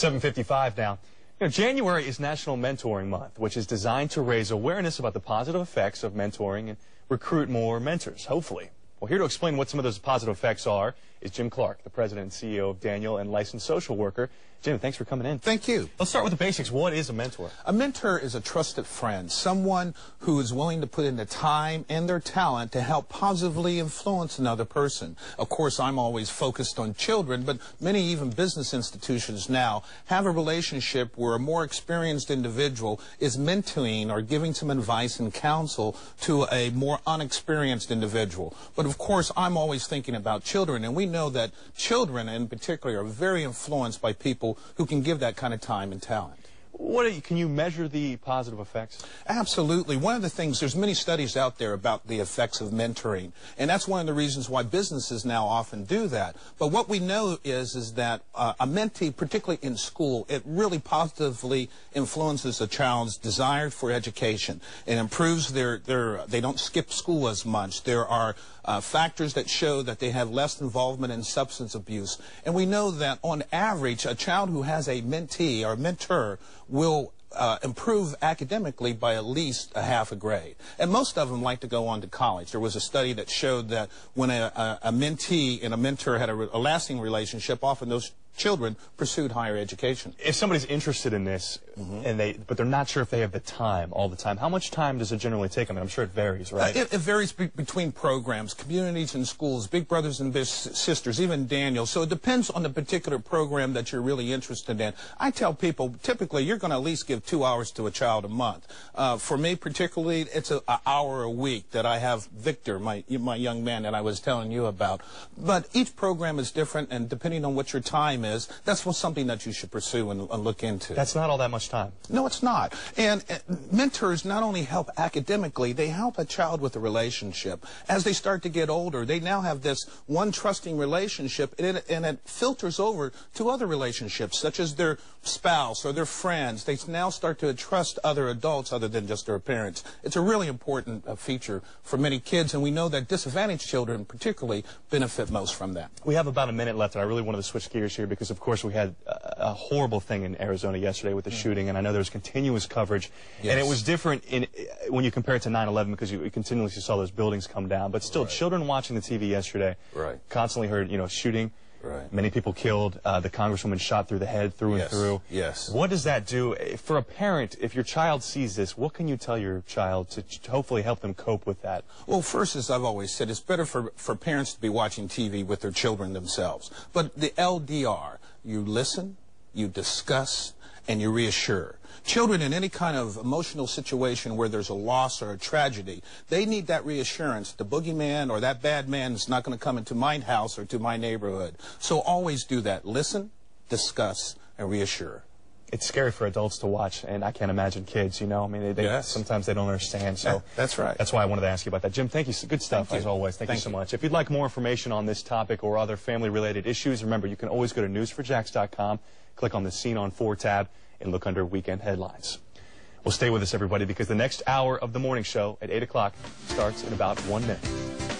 7:55 now. January is National Mentoring Month, which is designed to raise awareness about the positive effects of mentoring and recruit more mentors, hopefully. Well, here to explain what some of those positive effects are is Jim Clark, the president and CEO of Daniel and licensed social worker. Jim, thanks for coming in. Thank you. Let's start with the basics. What is a mentor? A mentor is a trusted friend, someone who is willing to put in the time and their talent to help positively influence another person. Of course, I'm always focused on children, but many even business institutions now have a relationship where a more experienced individual is mentoring or giving some advice and counsel to a more unexperienced individual. But of course, I'm always thinking about children, and we know that children in particular are very influenced by people who can give that kind of time and talent. Can you measure the positive effects? Absolutely. One of the things, there's many studies out there about the effects of mentoring, and that's one of the reasons why businesses now often do that. But what we know is that a mentee, particularly in school, it really positively influences a child's desire for education. It improves they don't skip school as much. There are factors that show that they have less involvement in substance abuse. And we know that on average, a child who has a mentee or mentor will improve academically by at least a half a grade. And most of them like to go on to college. There was a study that showed that when a mentee and a mentor had a lasting relationship, often those children pursued higher education. If somebody's interested in this, but they're not sure if they have the time all the time, how much time does it generally take? I mean, I'm sure it varies, right? It varies between programs, communities and schools, Big Brothers and Big Sisters, even Daniel. So it depends on the particular program that you're really interested in. I tell people, typically, you're going to at least give 2 hours to a child a month. For me, particularly, it's an hour a week that I have Victor, my young man that I was telling you about. But each program is different, and depending on what your time is, that's something that you should pursue and look into. That's not all that much time. No, it's not. And mentors not only help academically, they help a child with a relationship. As they start to get older, they now have this one trusting relationship, and it filters over to other relationships, such as their spouse or their friends. They now start to trust other adults other than just their parents. It's a really important feature for many kids, and we know that disadvantaged children particularly benefit most from that. We have about a minute left, and I really wanted to switch gears here because, of course, we had a horrible thing in Arizona yesterday with the shooting, and I know there was continuous coverage, and it was different when you compare it to 9/11 because you continuously saw those buildings come down. But still, children watching the TV yesterday constantly heard, shooting. Many people killed. The congresswoman shot through the head, through and through. What does that do for a parent? If your child sees this, what can you tell your child to hopefully help them cope with that? Well, first, as I've always said, it's better for parents to be watching TV with their children themselves. But the LDR, you listen, you discuss, and you reassure. Children in any kind of emotional situation where there's a loss or a tragedy, they need that reassurance. The boogeyman or that bad man is not going to come into my house or to my neighborhood. So always do that. Listen, discuss, and reassure. It's scary for adults to watch, and I can't imagine kids, I mean, sometimes they don't understand. So that's right. That's why I wanted to ask you about that. Jim, thank you. Good stuff, as always. Thank you so much. If you'd like more information on this topic or other family-related issues, remember, you can always go to newsforjax.com, click on the Scene on 4 tab, and look under Weekend Headlines. Well, stay with us, everybody, because the next hour of the morning show at 8 o'clock starts in about 1 minute.